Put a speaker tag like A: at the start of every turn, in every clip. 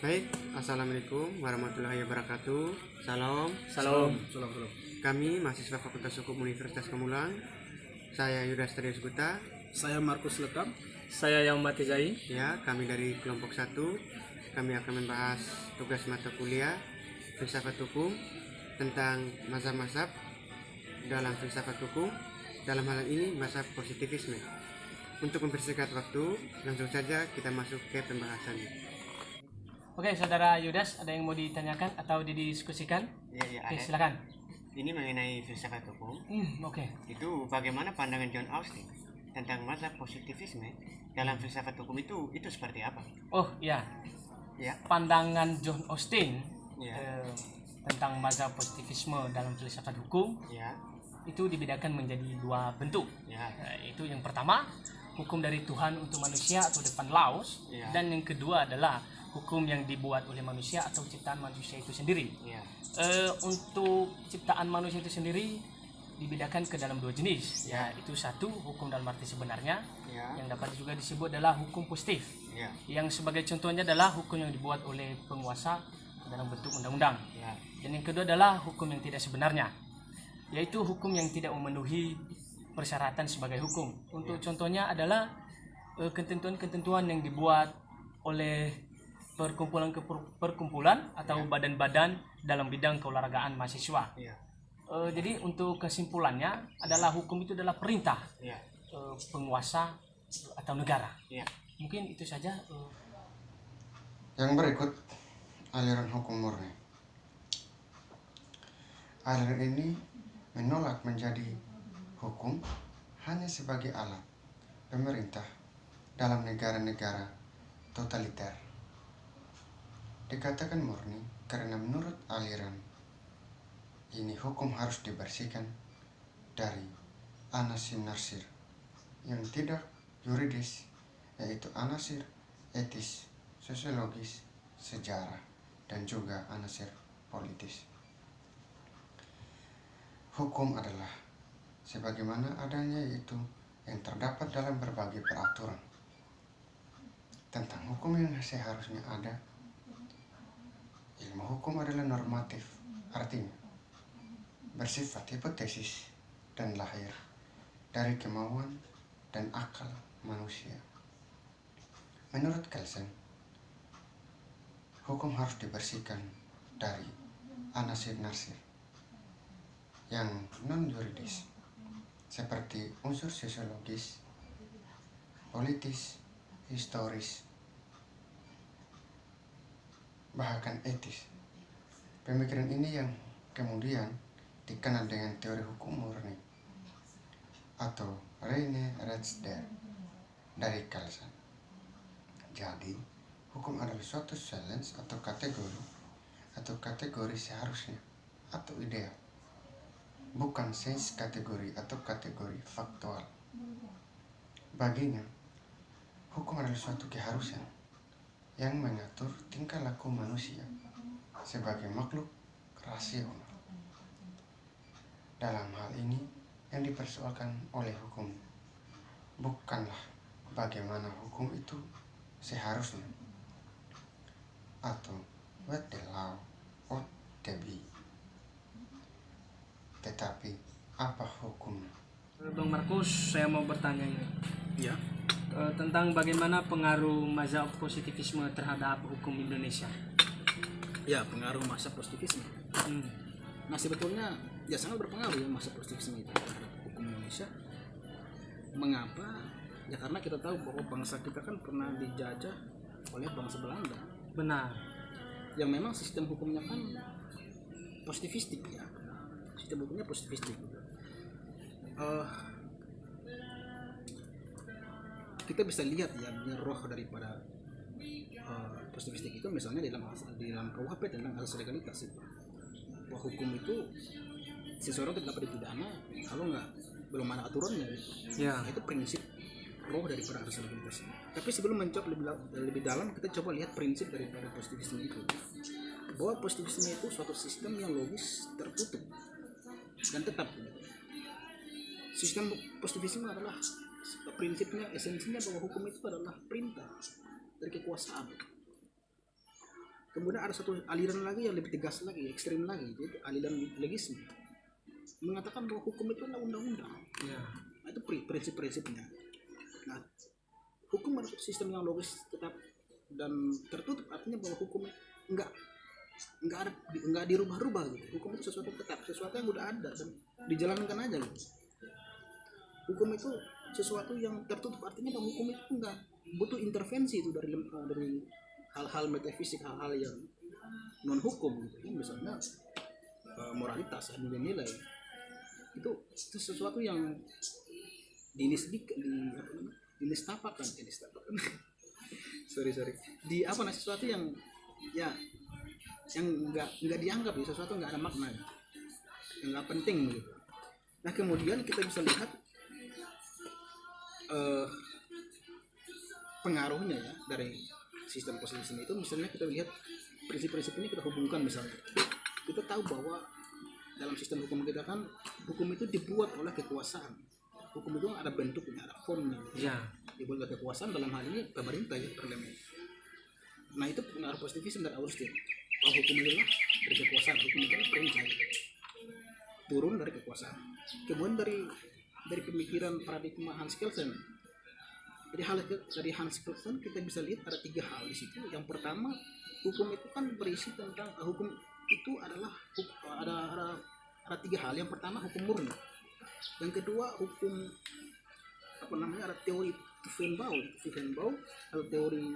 A: Baik, Assalamualaikum warahmatullahi wabarakatuh. Salam.
B: Salam.
A: Kami mahasiswa Fakultas Hukum Universitas Pamulang. Saya Yudas Trius Guta.
C: Saya Markus Lekam.
B: Saya yang mati Zai.
A: Ya, kami dari kelompok 1. Kami akan membahas tugas mata kuliah filsafat hukum tentang mazhab-mazhab dalam filsafat hukum. Dalam hal ini mazhab positivisme. Untuk mempersingkat waktu, langsung saja kita masuk ke pembahasannya.
B: Oke, Saudara Yudas, ada yang mau ditanyakan atau didiskusikan?
A: Ya,
B: Oke,
A: ada.
B: silakan.
A: Ini mengenai filsafat hukum.
B: Oke.
A: Itu bagaimana pandangan John Austin tentang mazhab positivisme dalam filsafat hukum itu seperti apa?
B: Oh, iya.
A: Ya.
B: Pandangan John Austin
A: Ya.
B: tentang mazhab positivisme dalam filsafat hukum
A: Ya.
B: itu dibedakan menjadi dua bentuk.
A: Ya.
B: Itu yang pertama, hukum dari Tuhan untuk manusia atau depan laos,
A: Ya.
B: dan yang kedua adalah hukum yang dibuat oleh manusia atau ciptaan manusia itu sendiri.
A: Ya.
B: Untuk ciptaan manusia itu sendiri dibedakan ke dalam dua jenis. Ya, itu satu hukum dalam arti sebenarnya,
A: Ya.
B: yang dapat juga disebut adalah hukum positif.
A: Ya.
B: Yang sebagai contohnya adalah hukum yang dibuat oleh penguasa dalam bentuk undang-undang.
A: Ya.
B: Dan yang kedua adalah hukum yang tidak sebenarnya, yaitu hukum yang tidak memenuhi persyaratan sebagai hukum. Untuk contohnya adalah ketentuan-ketentuan yang dibuat oleh perkumpulan atau badan-badan dalam bidang keolahragaan mahasiswa.
A: Ya.
B: Jadi untuk kesimpulannya adalah hukum itu adalah perintah
A: Ya.
B: penguasa atau negara.
A: Ya.
B: Mungkin itu saja.
D: Yang berikut aliran hukum murni. Aliran ini menolak menjadi hukum hanya sebagai alat pemerintah dalam negara-negara totaliter. Dikatakan murni karena menurut aliran ini hukum harus dibersihkan dari anasir-nasir yang tidak yuridis, yaitu anasir etis, sosiologis, sejarah, dan juga anasir politis. Hukum adalah sebagaimana adanya yaitu yang terdapat dalam berbagai peraturan tentang hukum yang seharusnya ada. Ilmu hukum adalah normatif, artinya bersifat hipotesis dan lahir dari kemauan dan akal manusia. Menurut Kelsen, hukum harus dibersihkan dari anasir-nasir yang non-yuridis seperti unsur sosiologis, politis, historis, bahkan etis. Pemikiran ini yang kemudian dikenal dengan teori hukum murni atau Reine Redzener dari Kelsen. Jadi, hukum adalah suatu challenge atau kategori seharusnya atau ideal, bukan sense kategori atau kategori faktual. Baginya, hukum adalah suatu keharusan yang mengatur tingkah laku manusia sebagai makhluk rasional. Dalam hal ini, yang dipersoalkan oleh hukum bukanlah bagaimana hukum itu seharusnya atau what the law ought to be, tetapi apa hukumnya.
B: Bang Markus, saya mau bertanya ini.
C: Ya.
B: Tentang bagaimana pengaruh mazhab positivisme terhadap hukum Indonesia.
C: Ya, pengaruh masa positivisme. Nah, sebetulnya ya sangat berpengaruh ya masa positivisme itu terhadap hukum Indonesia. Mengapa? Ya karena kita tahu bahwa bangsa kita kan pernah dijajah oleh bangsa Belanda.
B: Benar.
C: Yang memang sistem hukumnya kan positivistik ya. Sistem hukumnya positivistik. Kita bisa lihat ya roh daripada positivistik itu misalnya di dalam KUHP tentang asas legalitas itu, bahwa hukum itu seseorang tidak dapat dipidana kalau belum ada aturannya gitu.
B: Ya.
C: Itu prinsip roh daripada asas legalitas. Tapi sebelum menjawab lebih dalam, kita coba lihat prinsip daripada positivisme itu, bahwa positivisme itu suatu sistem yang logis, tertutup dan tetap. Sistem positivisme adalah prinsipnya, esensinya bahwa hukum itu adalah perintah dari kekuasaan. Kemudian ada satu aliran lagi yang lebih tegas lagi, ekstrim lagi, yaitu aliran legisme, mengatakan bahwa hukum itu adalah undang-undang.
B: Ya.
C: Nah, itu prinsip-prinsipnya. Nah, hukum adalah sistem yang logis, tetap dan tertutup, artinya bahwa hukum enggak dirubah-rubah gitu. Hukum itu sesuatu tetap, sesuatu yang udah ada dan dijalankan aja gitu. Hukum itu sesuatu yang tertutup, artinya bahwa hukum itu enggak butuh intervensi itu dari hal-hal metafisik, hal-hal yang non hukum gitu. Misalnya moralitas, nilai-nilai itu sesuatu yang dinistapakan sesuatu yang ya yang nggak dianggap ya, sesuatu nggak ada makna, yang nggak penting gitu. Nah kemudian kita bisa lihat pengaruhnya ya dari sistem positifisme itu. Misalnya kita lihat prinsip-prinsip ini, kita hubungkan. Misalnya kita tahu bahwa dalam sistem hukum kita kan hukum itu dibuat oleh kekuasaan. Hukum itu ada bentuknya, ada formnya.
B: Ya.
C: Dibuat oleh kekuasaan, dalam hal ini pemerintah ya, parlemen. Nah itu pengaruh positivisme dari Augustine, bahwa hukum itu adalah dari kekuasaan, hukum itu adalah perintah, turun dari kekuasaan. Kemudian dari pemikiran paradigma Hans Kelsen, dari Hans Kelsen kita bisa lihat ada 3 hal di situ. Yang pertama, hukum itu kan berisi tentang hukum itu adalah ada 3 hal. Yang pertama hukum murni, yang kedua hukum ada teori Tiefenbau atau teori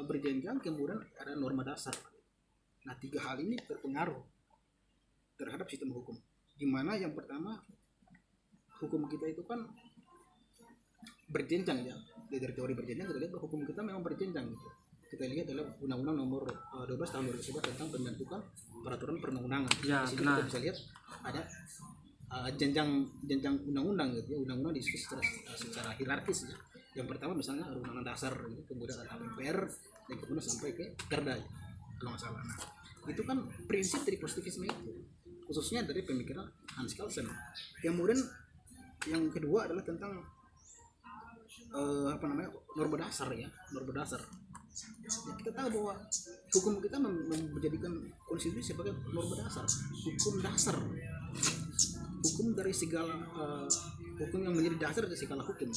C: berjenjang, kemudian ada norma dasar. Nah 3 hal ini berpengaruh terhadap sistem hukum, di mana yang pertama hukum kita itu kan berjenjang ya. Dari teori berjenjang kita lihat bahwa hukum kita memang berjenjang gitu. Kita lihat dalam Undang-Undang Nomor 12 Tahun 2011 tentang pembentukan peraturan perundang-undangan.
B: Ya,
C: di sini kita bisa lihat ada jenjang undang-undang gitu ya. Undang-undang disusun secara hierarkis ya. Yang pertama misalnya ada undang-undang dasar gitu, kemudian ada MPR, dan kemudian sampai ke Perda ya, kalau nggak salah. Nah, itu kan prinsip dari positivisme itu, khususnya dari pemikiran Hans Kelsen. Kemudian yang kedua adalah tentang norma dasar ya, norma dasar. Ya, kita tahu bahwa hukum kita menjadikan konstitusi sebagai norma dasar, hukum dasar, hukum dari segala hukum yang menjadi dasar dari segala hukum.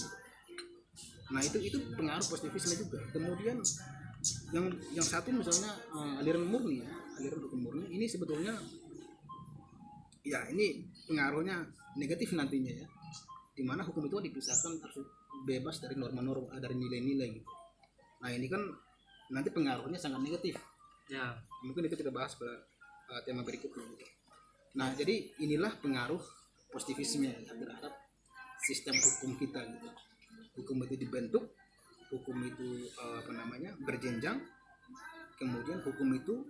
C: Nah itu pengaruh positivisme juga. Kemudian yang satu misalnya aliran murni ya, aliran hukum murni ini sebetulnya ya ini pengaruhnya negatif nantinya ya, dimana hukum itu dipisahkan, harus bebas dari norma-norma, dari nilai-nilai gitu. Nah ini kan nanti pengaruhnya sangat negatif
B: Ya.
C: mungkin itu kita bahas pada tema berikutnya gitu. Nah jadi inilah pengaruh positivisme ya, terhadap sistem hukum kita gitu. Hukum itu dibentuk, hukum itu berjenjang, kemudian hukum itu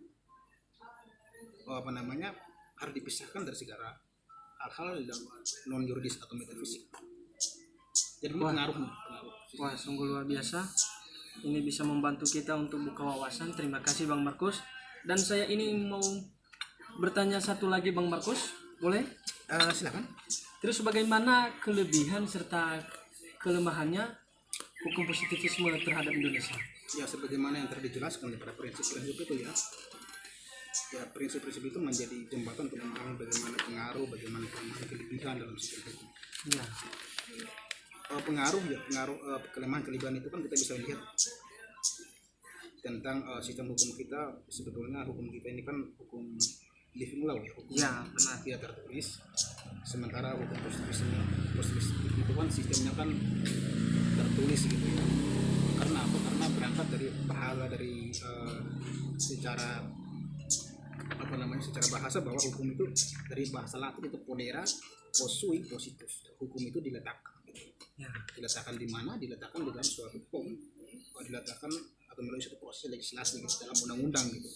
C: harus dipisahkan dari segala hal-hal yang non yuridis atau metafisik. Jadi ini pengaruh.
B: Wah, sungguh luar biasa. Ini bisa membantu kita untuk buka wawasan. Terima kasih Bang Markus. Dan saya ini mau bertanya satu lagi Bang Markus, boleh?
C: Silakan.
B: Terus bagaimana kelebihan serta kelemahannya hukum positivisme terhadap Indonesia?
C: Ya sebagaimana yang tadi dijelaskan pada prinsip-prinsip itu ya. Ya prinsip-prinsip itu menjadi jembatan untuk memahami bagaimana pengaruh, bagaimana kelebihan dalam sistem hukum.
B: Ya.
C: Kelemahan-kelebihan itu kan kita bisa lihat tentang sistem hukum kita. Sebetulnya hukum kita ini kan hukum living law ya, hukum
B: benar,
C: tidak tertulis. Sementara hukum positivisme itu kan sistemnya kan tertulis gitu ya. Karena apa? Karena berangkat dari secara bahasa, bahwa hukum itu dari bahasa Latin itu ponera, posui, positus. Hukum itu diletakkan. Diletakkan di mana? Diletakkan di dalam suatu form, diletakkan atau melalui suatu proses legislasi gitu, dalam undang-undang gitu.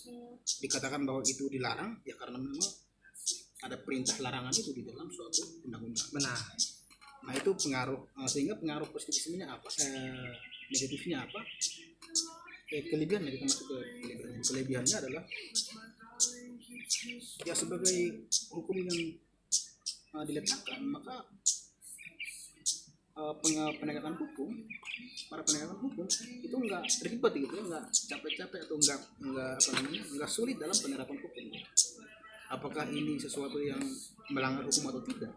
C: Dikatakan bahwa itu dilarang ya karena memang ada perintah larangan itu di dalam suatu undang-undang.
B: Benar.
C: Nah itu pengaruh, sehingga pengaruh positivismenya apa? Negatifnya apa? Kelebihannya, kita masuk ke kelebihannya. Kelebihannya adalah ya sebagai hukum yang diletakkan, maka penegakan hukum, para penegakan hukum itu nggak ribet gitu ya, nggak capek-capek atau nggak apa namanya, nggak sulit dalam penerapan hukum. Apakah ini sesuatu yang melanggar hukum atau tidak?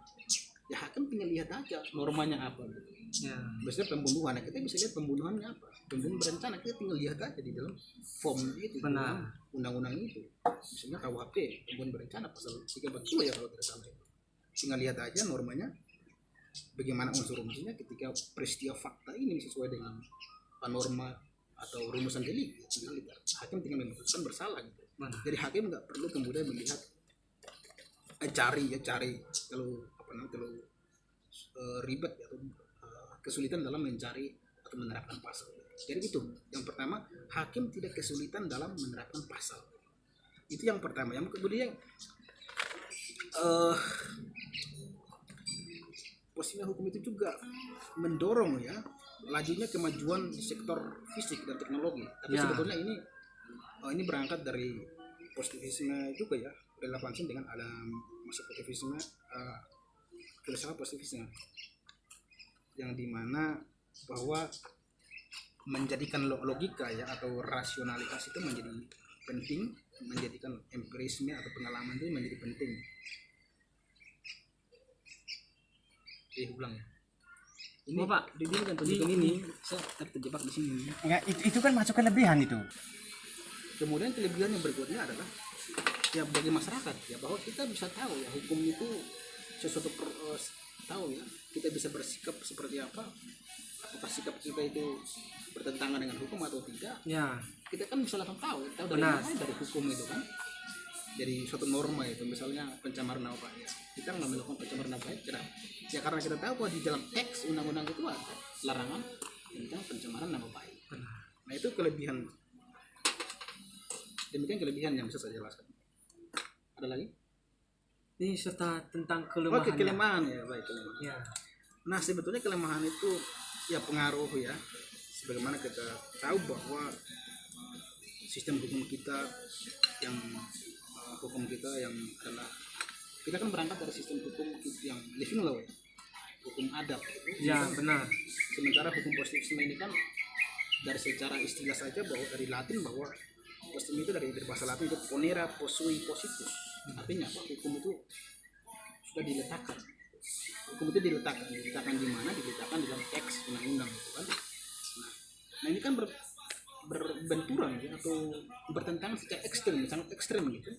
C: Ya hakim tinggal lihat aja normanya apa gitu.
B: Ya.
C: Biasanya pembunuhan, nah, kita bisa lihat pembunuhannya apa, pembunuhan berencana kita tinggal lihat aja di dalam form itu, di dalam
B: Benar.
C: undang-undang itu, misalnya KUHP pembunuhan berencana pasal 32 ya kalau tidak salah itu. Tinggal lihat aja normanya, bagaimana unsur-unsurnya ketika peristiwa fakta ini sesuai dengan norma atau rumusan delik, tinggal lihat. Hakim tinggal memutuskan bersalah gitu.
B: Benar.
C: Jadi hakim nggak perlu kemudian melihat cari kalau apa namanya, kalau ribet atau kesulitan dalam mencari atau menerapkan pasal. Jadi itu yang pertama, hakim tidak kesulitan dalam menerapkan pasal. Itu yang pertama. Yang kemudian posisinya hukum itu juga mendorong ya lajunya kemajuan sektor fisik dan teknologi. Tapi
B: Ya.
C: sebetulnya ini berangkat dari positivisme juga ya, relevansi dengan alam masa positivisme, filsafat positivisme yang dimana bahwa menjadikan logika ya atau rasionalitas itu menjadi penting, menjadikan empirisme atau pengalaman itu menjadi penting. Ulang ya. Ini
B: Pak,
C: di sini kan tunjukan ini, saya terjebak di sini.
A: Ya, itu kan masuk kelebihan itu.
C: Kemudian kelebihan yang berikutnya adalah ya bagi masyarakat ya, bahwa kita bisa tahu ya hukum itu sesuatu tahu ya, kita bisa bersikap seperti apa, apakah sikap kita itu bertentangan dengan hukum atau tidak.
B: Ya.
C: Kita kan bisa langsung tahu dari
B: Benar.
C: mana, dari hukum itu kan, dari suatu norma itu, misalnya pencemaran nama baik, kita nggak melakukan pencemaran nama baik ya karena kita tahu bahwa di dalam teks undang-undang itu ada larangan tentang pencemaran nama baik. Nah itu kelebihan, demikian kelebihan yang bisa saya jelaskan. Ada lagi?
B: Ini serta tentang
C: Oke,
B: kelemahannya.
C: kelemahan ya, baik kelemahan.
B: Ya.
C: Nah sebetulnya kelemahan itu ya pengaruh ya, sebagaimana kita tahu bahwa sistem hukum kita yang adalah, kita kan berangkat dari sistem hukum yang living law ya, hukum adab gitu.
B: Ya,
C: Kan,
B: benar.
C: sementara hukum positivisme ini kan dari secara istilah saja bahwa dari Latin, bahwa positivisme itu dari bahasa Latin itu ponera posui positus, artinya apa, hukum itu sudah diletakkan. Hukum itu diletakkan di mana? Diletakkan dalam teks undang-undang gitu kan. Nah ini kan berbenturan ya, atau bertentangan secara ekstrem, sangat ekstrem gitu.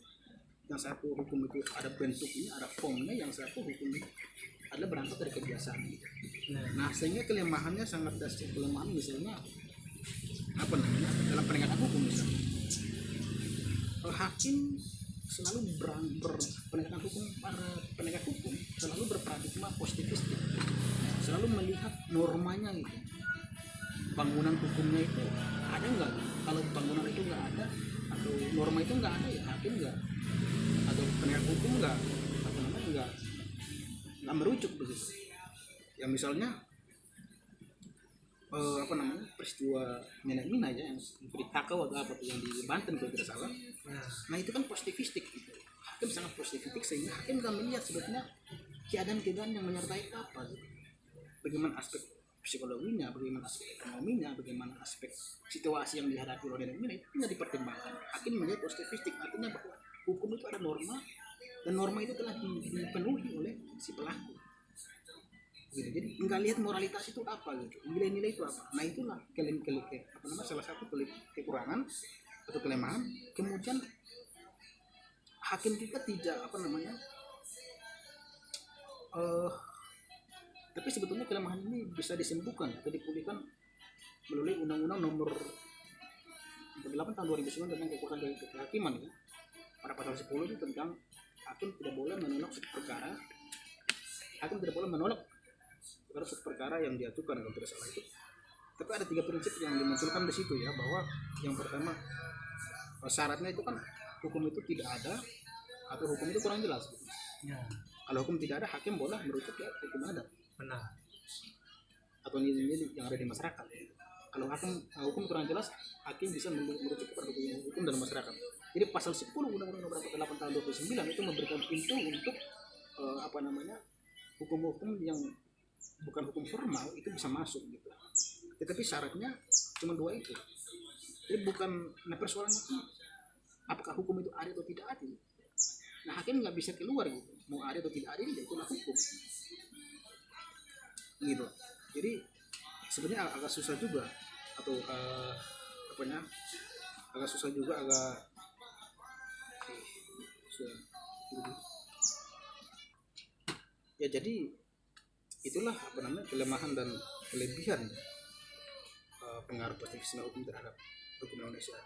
C: Yang satu hukum itu ada bentuknya, ada formnya, yang satu hukum itu adalah berangkat dari kebiasaan gitu. Nah sehingga kelemahannya sangat dasar. Kelemahan misalnya apa namanya, dalam penegakan hukum misalnya, hakim selalu penegakan hukum, para penegak hukum selalu berparadigma positivistik, selalu melihat normanya gitu, bangunan hukumnya itu ada nggak. Kalau bangunan itu nggak ada atau norma itu nggak ada ya hakim nggak atau penegak hukum nggak apa namanya nggak merujuk begitu ya. Misalnya apa namanya, peristiwa Nenek Mina ya, yang di Takau atau apa tuh, yang di Banten kalau tidak salah. Nah itu kan positivistik gitu. Hakim sangat positivistik sehingga hakim kan melihat sebetulnya keadaan-keadaan yang menyertai apa gitu. Bagaimana aspek psikologinya, bagaimana aspek ekonominya, bagaimana aspek situasi yang dihadapi oleh Nenek Mina, itu tidak dipertimbangkan. Hakim melihat positivistik, artinya bahwa hukum itu ada norma dan norma itu telah dipenuhi oleh si pelaku gitu. Jadi nggak lihat moralitas itu apa gitu, nilai-nilai itu apa. Nah itulah salah satu kekurangan atau kelemahan. Kemudian hakim kita tidak apa namanya, tapi sebetulnya kelemahan ini bisa disembuhkan atau dipulihkan melalui Undang-Undang Nomor 8 Tahun 2009 tentang kekuasaan kehakiman ya. Pada pasal 10 itu tentang hakim tidak boleh menolak suatu perkara, hakim tidak boleh menolak suatu perkara yang diajukan kalau tidak salah itu. Tapi ada 3 prinsip yang dimunculkan di situ ya, bahwa yang pertama syaratnya itu kan hukum itu tidak ada atau hukum itu kurang jelas.
B: Ya.
C: Kalau hukum tidak ada, hakim boleh merujuk ya hukum ada
B: Benar.
C: atau nilai-nilai yang ada di masyarakat. Kalau hukum kurang jelas, hakim bisa merujuk kepada hukum dalam masyarakat. Jadi pasal 10 Undang-Undang Nomor 8 Tahun 2009 itu memberikan pintu untuk apa namanya, hukum-hukum yang bukan hukum formal itu bisa masuk gitu. Tetapi syaratnya cuma dua itu. Jadi bukan, nah persoalannya itu apakah hukum itu adil atau tidak adil. Nah hakim nggak bisa keluar gitu, mau adil atau tidak adil, itulah hukum gitu. Jadi sebenarnya agak susah juga, atau agak susah juga, ya. Jadi itulah kelemahan dan kelebihan pengaruh positivisme hukum terhadap hukum Indonesia.